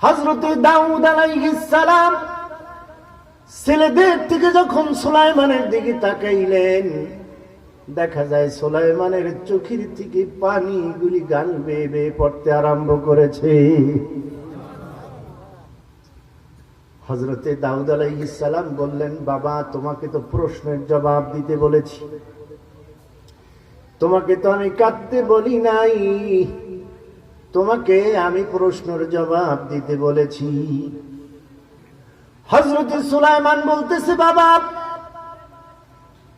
হযরত দাউদ আলাইহিস সালাম ছেলেদের থেকে যখন সুলাইমানের দিকে তাকাইলেন, দেখা যায় সুলাইমানের চোখের থেকে পানিগুলি গাল বেয়ে বেয়ে পড়তে আরম্ভ করেছে। হযরতে দাউদ আলাইহিস সালাম বললেন, বাবা, তোমাকে তো প্রশ্নের জবাব দিতে বলেছি, তোমাকে তো আমি কাঁদতে বলি নাই, তোমাকে আমি প্রশ্নের জবাব দিতে বলেছি। হযরতে সুলাইমান বলতেছে, বাবা,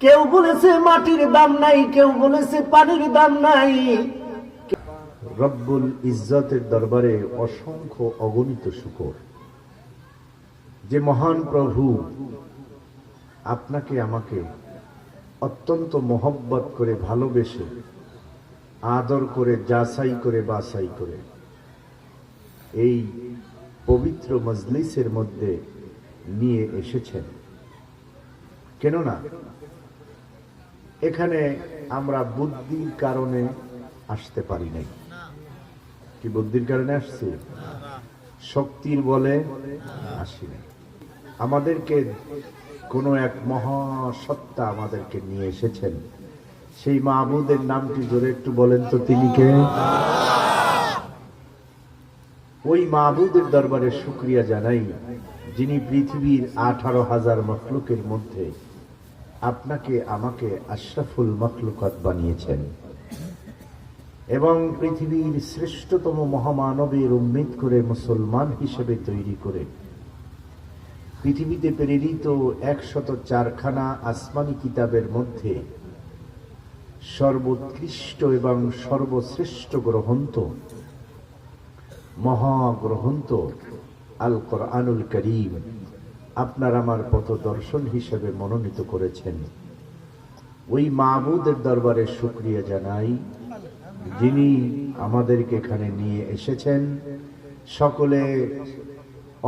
কেউ বলেছে মাটির দাম নাই, কেউ বলেছে পানির দাম নাই। রব্বুল ইজ্জতের দরবারে অসংখ্য অগণিত শুকর যে মহান প্রভু আপনাকে আমাকে অত্যন্ত মহব্বত করে, ভালোবেসে, আদর করে, যাচাই করে, বাছাই করে এই পবিত্র মজলিসের মধ্যে নিয়ে এসেছেন। কেননা এখানে আমরা বুদ্ধির কারণে আসতে পারি নাই। কি বুদ্ধির কারণে আসছি? শক্তির বলে আসি নাই। আমাদেরকে কোনো এক মহাসত্তা আমাদেরকে নিয়ে এসেছেন। সেই মাবুদের নামটি জোরে একটু বলেন তো, তিনি কে? ওই মাবুদের দরবারে শুকরিয়া জানাই, যিনি পৃথিবীর 18,000 মখলুকের মধ্যে আপনাকে আমাকে আশরাফুল মখলুকাত বানিয়েছেন এবং পৃথিবীর শ্রেষ্ঠতম মহামানবের উম্মত করে মুসলমান হিসেবে তৈরি করে পৃথিবীতে প্রেরিত 104খানা আসমানি কিতাবের মধ্যে সর্বোৎকৃষ্ট এবং সর্বশ্রেষ্ঠ গ্রন্থ, মহাগ্রন্থ আল কোরআনুল কারীম আপনার আমার পথদর্শন হিসেবে মনোনীত করেছেন। ওই মাবুদের দরবারে শুকরিয়া জানাই, যিনি আমাদেরকে এখানে নিয়ে এসেছেন। সকলে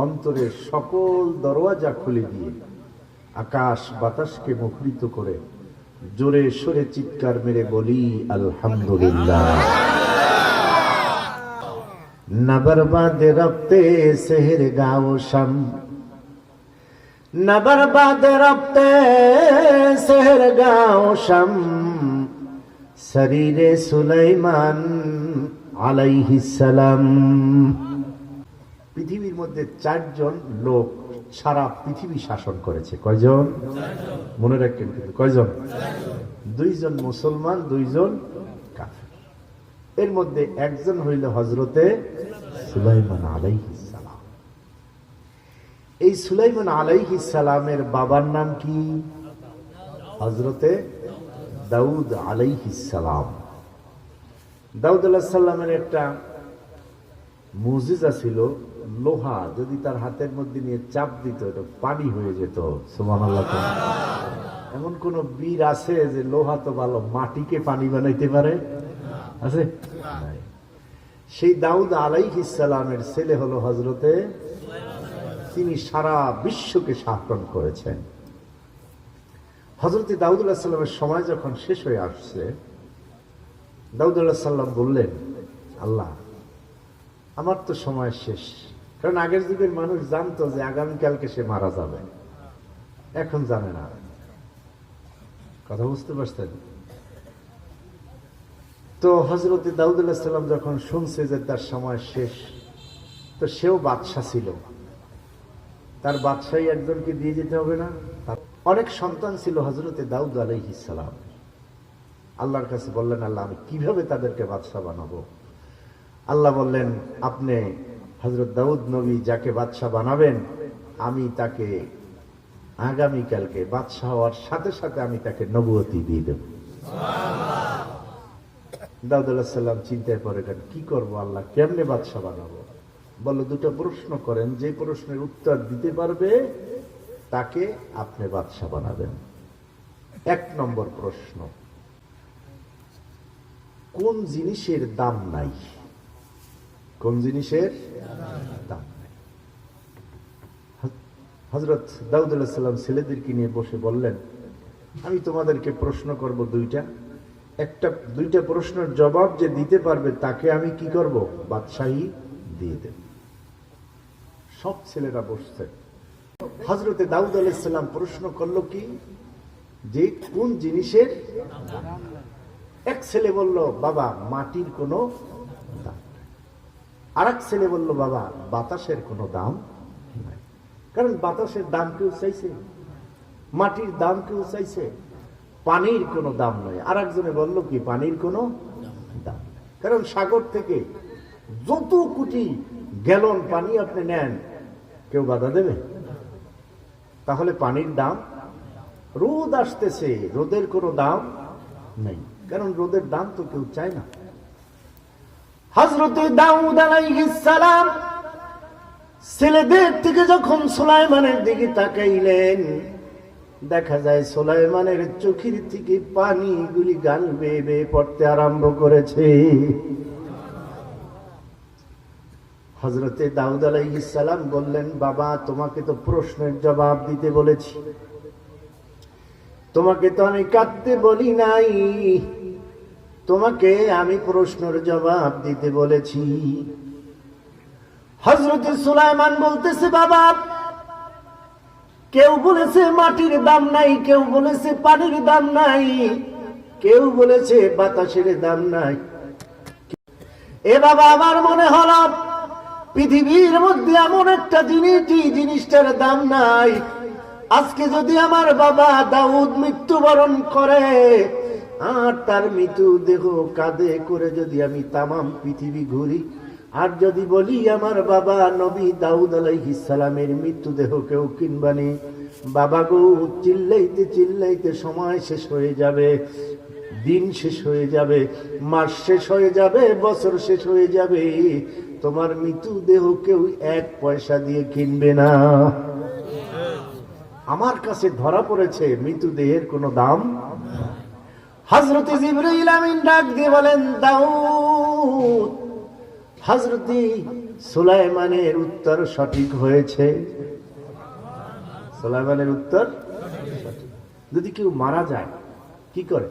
অন্তরের সকল দরওয়াজা খুলে দিয়ে আকাশ বাতাসকে মুখরিত করে জোরে সোরে চিৎকার মেরে বলি আলহামদুলিল্লাহ। না বরবাদ রফতে সেহর গাও শাম, না বরবাদ রফতে সেহর গাও শাম, শরীরে সুলাইমান আলাইহিস সালাম। পৃথিবীর মধ্যে 4 জন লোক সারা পৃথিবী শাসন করেছে। কয়জন? মনে রাখবেন কিন্তু, কয়জন? 2 জন মুসলমান, 2 জন কাফের। এর মধ্যে একজন হইল হযরতে সুলাইমান আলাইহিস সালাম। এই সুলাইমান আলাইহিস সালামের বাবার নাম কি? হযরতে দাউদ আলাইহিস সালাম। দাউদ আলাইহিস সালামের একটা মুজিজা ছিল, লোহা যদি তার হাতের মধ্যে নিয়ে চাপ দিত এটা পানি হয়ে যেত। সুবহানাল্লাহ। এমন কোন বীর আছে যে লোহা তো ভালো, মাটিকে পানি বানাইতে পারে? আছে? সেই দাউদ আলাইহিস সালামের ছেলে হলো হযরতে, তিনি সারা বিশ্বকে শাসন করেছেন। হযরতে দাউদ আলাইহিস সালামের সময় যখন শেষ হয়ে আসছে, দাউদ আলাইহিস সালাম বললেন, আল্লাহ, আমার তো সময় শেষ। কারণ আগের যুগের মানুষ জানতো যে আগামীকালকে সে মারা যাবে, এখন জানে না। কথা বুঝতে পারছেন? তো হযরতে দাউদ আলাইহিস সালাম যখন শুনছে যে তার সময় শেষ, তো সেও বাদশা ছিল, তার বাদশাহী একজনকে দিয়ে যেতে হবে না? অনেক সন্তান ছিল হযরতে দাউদ আলাইহিস সালাম। আল্লাহর কাছে বললেন, আল্লাহ, আমি কিভাবে তাদেরকে বাদশা বানাবো? আল্লাহ বললেন, আপনি হযরত দাউদ নবী যাকে বাদশা বানাবেন, আমি তাকে আগামীকালকে বাদশা হওয়ার সাথে সাথে আমি তাকে নবুয়তি দিয়ে দেব। দাউদ আলাইহিস সালাম চিন্তায় পড়ে গেলেন, কি করব আল্লাহ, কেমনে বাদশা বানাবো? বলল, 2টা প্রশ্ন করেন, যে প্রশ্নের উত্তর দিতে পারবে তাকে আপনি বাদশা বানাবেন। 1 নম্বর প্রশ্ন, কোন জিনিসের দাম নাই? কোন জিনিসের দাম নাই? হযরত দাউদ আলাইহিস সালাম ছেলেদেরকে নিয়ে বসে বললেন, আমি তোমাদেরকে প্রশ্ন করব 2টা, 2টা প্রশ্নের জবাব যে দিতে পারবে তাকে আমি কি করব? বাদশাহী দিয়ে দেব। সব ছেলেরা বসছে। হযরতে দাউদ আলাইহিস সালাম প্রশ্ন করলো কি, যে কোন জিনিসের দাম? এক ছেলে বলল, বাবা মাটির কোনো দাম নাই। আর এক ছেলে বলল, বাবা বাতাসের কোনো দাম নাই। কারণ বাতাসের দাম কেউ চাইছে, মাটির দাম কেউ চাইছে, পানির কোনো দাম নাই। আর একজনে বলল কি, পানির কোনো দাম নাই। কারণ সাগর থেকে যত কোটি গ্যালন পানি আপনি নেন, কেউ বাধা দেবে? তাহলে পানির দাম, রোদ আসতেছে, রোদের কোনো দাম নেই, কারণ রোদের দাম তো কেউ চায় না। হযরতে দাউদ আলাইহিস সালাম ছেলেদের থেকে যখন সুলাইমানের দিকে তাকাইলেন, দেখা যায় সুলাইমানের চোখের থেকে পানিগুলি গাল বেয়ে বেয়ে পড়তে আরম্ভ করেছে। হযরতে দাউদ আলাইহিস সালাম বললেন, বাবা তোমাকে তো প্রশ্নের জবাব দিতে বলেছি, তোমাকে তো আমি কাঁদতে বলি নাই, তোমাকে আমি প্রশ্নের জবাব দিতে বলেছি। হযরতে সুলাইমান বলতেছে, বাবা কেউ বলেছে মাটির দাম নাই, কেউ বলেছে পানির দাম নাই, কেউ বলেছে বাতাসের দাম নাই। এ বাবা আমার মনে হলো পৃথিবীর মধ্যে এমন একটা জিনিসটার দাম নাই। আজকে যদি আমার বাবা দাউদ মৃত্যুবরণ করে, আর তার মৃত্যু দেহ কাঁধে করে যদি আমি তামাম পৃথিবী ঘুরি, আর যদি বলি আমার বাবা নবী দাউদ আলাইহিস সালামের মৃত্যু দেহ কেউ কিনবানি, বাবা গো চিল্লাইতে চিল্লাইতে সময় শেষ হয়ে যাবে, দিন শেষ হয়ে যাবে, মাস শেষ হয়ে যাবে, বছর শেষ হয়ে যাবে, তোমার মৃত্যু দেহ কেউ এক পয়সা দিয়ে কিনবে না। আমার কাছে ধরা পড়েছে মৃত্যু দেহের কোনো দাম। হযরতে জিবরাইল আমিন ডাক দিয়ে বলেন, দাউদ হযরতে সুলাইমানের উত্তর সঠিক হয়েছে। সুলাইমানের উত্তর সঠিক। যদি কেউ মারা যায় কি করে?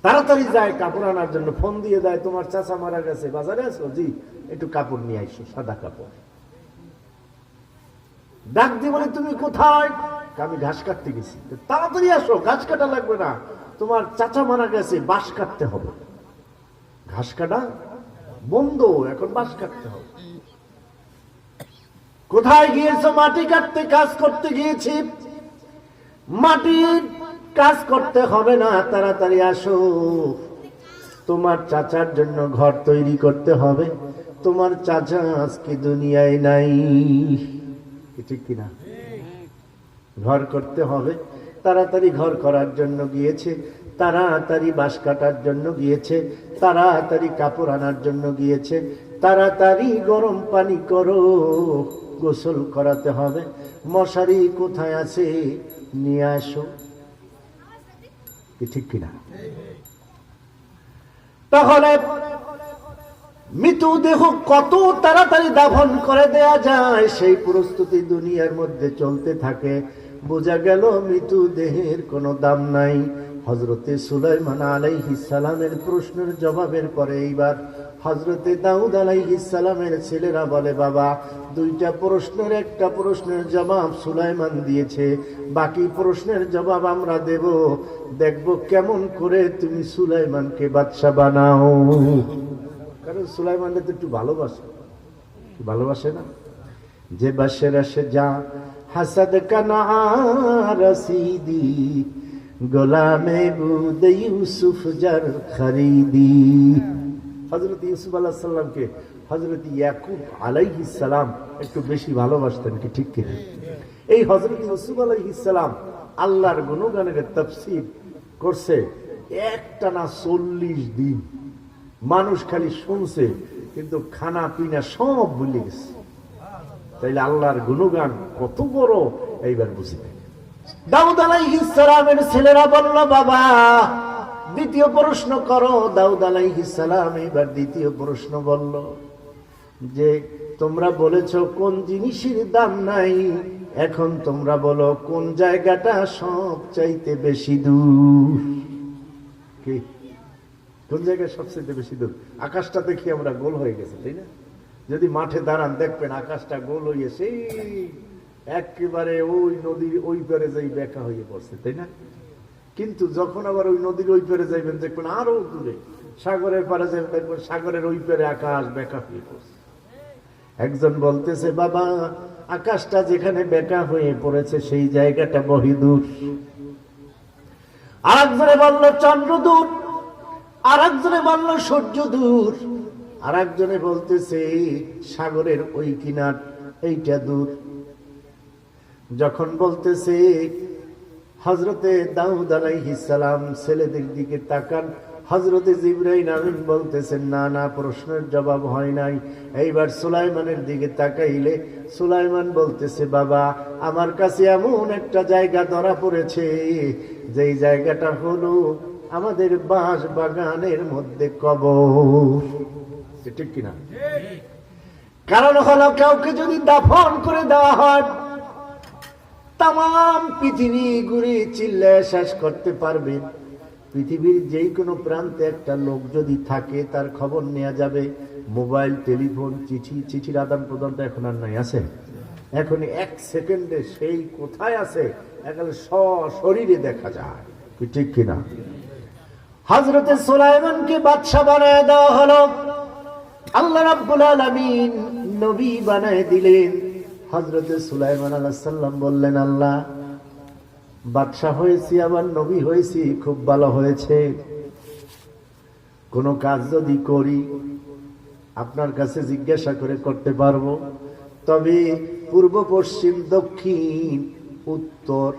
তাড়াতাড়ি যায় কাপড় আনার জন্য, ফোন দিয়ে দেয়, তোমার চাচা মারা গেছে, বাজারে আছো? জি, একটু কাপড় নিয়ে আইসো, সাদা কাপড়। ডাক দিয়ে বলে, তুমি কোথায়? আমি ঘাস কাটতে গেছি। তাড়াতাড়ি আসো, ঘাস কাটা লাগবে না, তোমার চাচা মারা গেছে, বাঁশ কাটতে হবে। ঘাস কাটা বন্ধ, এখন বাঁশ কাটতে হবে। কোথায় গিয়েছো? মাটি কাটতে, কাজ করতে গিয়েছি। মাটির কাজ করতে হবে না, তাড়াতাড়ি আসো, তোমার চাচার জন্য ঘর তৈরি করতে হবে, তোমার চাচা আজকে দুনিয়ায় নাই। ঠিক কিনা? ঘর করতে হবে, তাড়াতাড়ি ঘর করার জন্য গিয়েছে, তাড়াতাড়ি বাঁশ কাটার জন্য গিয়েছে, তাড়াতাড়ি কাপড় আনার জন্য গিয়েছে, তাড়াতাড়ি গরম পানি করো, গোসল করাতে হবে, মশারি কোথায় আছে নিয়ে আসো। ঠিক কিনা? তাহলে মৃতদেহ কত তাড়াতাড়ি দাফন করে দেয়া যায় সেই প্রস্তুতি দুনিয়ার মধ্যে চলতে থাকে। বোঝা গেল মৃতদেহের কোনো দাম নাই। হযরতে সুলাইমান আলাইহিস সালামের প্রশ্নের জবাবের পরে এইবার হযরতে দাউদ আলাইহিস সালামের ছেলেরা বলে, বাবা দুইটা প্রশ্নের একটা প্রশ্নের জবাব সুলাইমান দিয়েছে, বাকি প্রশ্নের জবাব আমরা দেব, দেখব কেমন করে তুমি সুলাইমানকে বাদশা বানাও। কারণ সুলাইমানকে তো একটু ভালোবাসে, ভালোবাসে না? যে বাসের আসে যা হাসাদ কানা রসিদি, গোলামে বুদ ইউসুফ জার খরিদি। হযরত ইউসুফ আলাইহিস সালামকে হযরত ইয়াকুব আলাইহিস সালাম একটু বেশি ভালোবাসতেন, কি ঠিক কিনা? এই হযরত ইউসুফ আলাইহিস সালাম আল্লাহর গুণগানের তাফসীর করছে একটানা 40 দিন। মানুষ খালি শুনছে, কিন্তু খানা পিনা সব ভুলে গেছে। তাইলে আল্লাহর গুণগান কত বড় এইবার বুঝবে। দাউদ আলাইহিস সালামের ছেলেরা বলল, বাবা দ্বিতীয় প্রশ্ন করো। দাউদ আলাইহিস সালাম এবার দ্বিতীয় প্রশ্ন বলল যে, তোমরা বলেছো কোন জিনিসের দাম নাই, এখন তোমরা বলো কোন জায়গাটা সব চাইতে বেশি দূর। কি কোন জায়গায় সবচেয়ে বেশি দূর? আকাশটা দেখি আমরা গোল হয়ে গেছে, তাই না? যদি মাঠে দাঁড়ান দেখবেন আকাশটা গোল হয়ে সেই একেবারে ওই নদীর ওই পারে যাই বেঁকা হয়ে পড়ছে, তাই না? কিন্তু যখন আবার ওই নদীর ওই পারে যাইবেন দেখবেন আরো দূরে, সাগরের পারে যাবেন দেখবেন সাগরের ওই পারে আকাশ বেঁকা হয়ে পড়ছে। একজন বলতেছে, বাবা আকাশটা যেখানে বেঁকা হয়ে পড়েছে সেই জায়গাটা বহিদূর। আর একজনে বলল চন্দ্র দূর, আর একজনে বলল সূর্য দূর, আর একজনে বলতেছে সাগরের ওই কিনার এইটা দূর। যখন বলতেছে হযরতে দাউদ আলাইহিস সালাম ছেলেদের দিকে তাকান, হযরতে জিবরাইল আমিন বলতেছেন না না, প্রশ্নের জবাব হয় নাই। এইবার সুলাইমানের দিকে তাকাইলে সুলাইমান বলতেছে, বাবা আমার কাছে এমন একটা জায়গা ধরা পড়েছে, যেই জায়গাটা হলো আমাদের বাঁশ বাগানের মধ্যে কবর। ঠিক কিনা? কারণ হলো কাউকে যদি দাফন করে দেওয়া হয় তাম পৃথিবী ঘুরে চিল্লায় শেষ করতে পারবেন। পৃথিবীর যেই কোনো প্রান্তে একটা লোক যদি থাকে তার খবর নেওয়া যাবে। মোবাইল, টেলিফোন, চিঠির আদান প্রদানটা এখন আর নাই, আছে? এখন এক সেকেন্ডে সেই কোথায় আছে একেবারে সশরীরে দেখা যায়। ঠিক কিনা? হযরতে সুলাইমানকে বাদশা বানায় দেওয়া হলো, আল্লাহ রাব্বুল আলামিন নবী বানায় দিলেন। হযরতে সুলাইমান আলাইহিস সালাম বললেন, আল্লাহ বাদশা হয়েছি আবার নবী হয়েছি, খুব ভালো হয়েছে। কোন কাজ যদি করি আপনার কাছে জিজ্ঞাসা করে করতে পারবো, তবে পূর্ব পশ্চিম দক্ষিণ উত্তর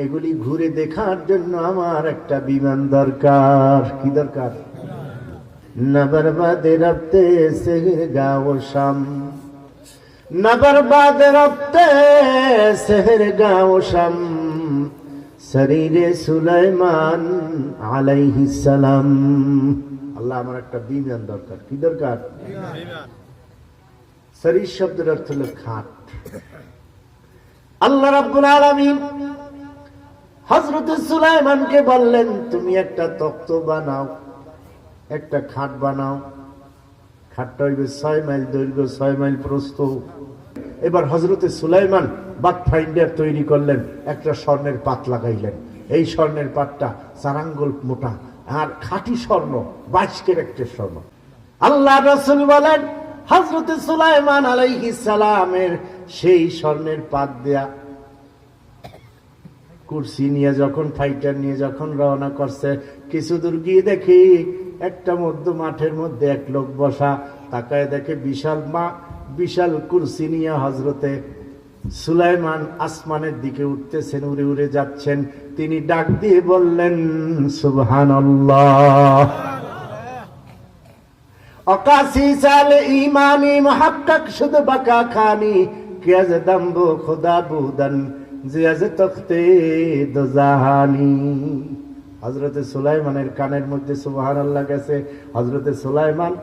এগুলি ঘুরে দেখার জন্য আমার একটা বিমান দরকার। কি দরকার? না বরবাদে রফতে সেহর গাঁও শাম, না বরবাদে রফতে সেহর গাঁও শাম, শরীরে সুলাইমান আলাইহিস সালাম। আল্লাহ আমার একটা বিমান দরকার। কি দরকার? শরীর শব্দের অর্থ হলো খাট। আল্লাহ রাব্বুল আলামিন হযরতে সুলাইমানকে বললেন, তুমি একটা তখ্ত বানাও, একটা খাট বানাও। খাটটা হইবে 6 মাইল দৈর্ঘ্য, 6 মাইল প্রস্থ। এবার হযরতে সুলাইমান বাট ফাইন্ডার তৈরি করলেন, একটা স্বর্ণের পাত লাগাইলেন। এই স্বর্ণের পাতটা 4 আঙ্গুল মোটা আর খাঁটি স্বর্ণ, 22 ক্যারেটের স্বর্ণ। আল্লাহ রাসূল বলেন, হযরতে সুলাইমান আলাইহিস সালামের সেই স্বর্ণের পাত দেয়া কুরসি নিয়ে যখন ফাইটার নিয়ে যখন রওনা করছে, কিছু দূর গিয়ে দেখি একটা মধ্য মাঠের মধ্যে এক লোক বসা। তাকায় দেখে বিশাল কুরসি নিয়ে হযরতে সুলাইমান আসমানের দিকে উঠতেছেন, উড়ে উড়ে যাচ্ছেন। তিনি ডাক দিয়ে বললেন, সুবহানাল্লাহ। অকাশি সাল ইমানি মুহাক্কাক শুদ বাকা খানি কিয়াজ দাম্বো খোদা বুদান জিয়াজ তখতে দোজাহানি। হযরতে সুলাইমানের কানের মধ্যে সুবহানাল্লাহ গেছে। হযরতে সুলাইমান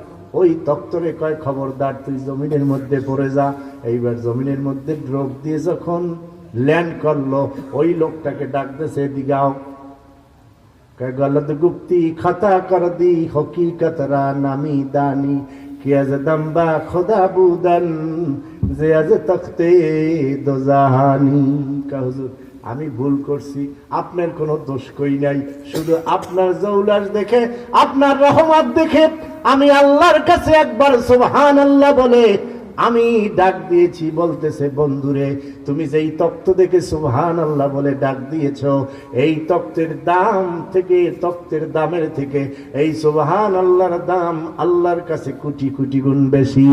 ওই তক্তরে কয়, খবরদার তুই জমিনের মধ্যে পড়ে যা। এইবার জমিনের মধ্যে ড্রপ দিয়ে যখন ল্যান্ড করলো, ওই লোকটাকে ডাকতেছে, দিগাও গলত গুপ্তি খাতা কর দি হকিকতরা নামি দানি কিয়াজ দম্বা খোদা বুদান জিয়াজ তখতে দোজাহানি। হুজুর আমি ভুল করছি, আপনার কোনো দোষ কই নাই, শুধু আপনার জৌলাস দেখে, আপনার রহমত দেখে আমি আল্লাহর কাছে একবার সুবহানাল্লাহ বলে আমি ডাক দিয়েছি। বলতেছে, বন্ধুরে তুমি যেই তক্ত দেখে সুবহানাল্লাহ বলে ডাক দিয়েছো, এই তক্তের দাম থেকে, তক্তের দামের থেকে এই সুবহানাল্লাহর দাম আল্লাহর কাছে কোটি কোটি গুণ বেশি।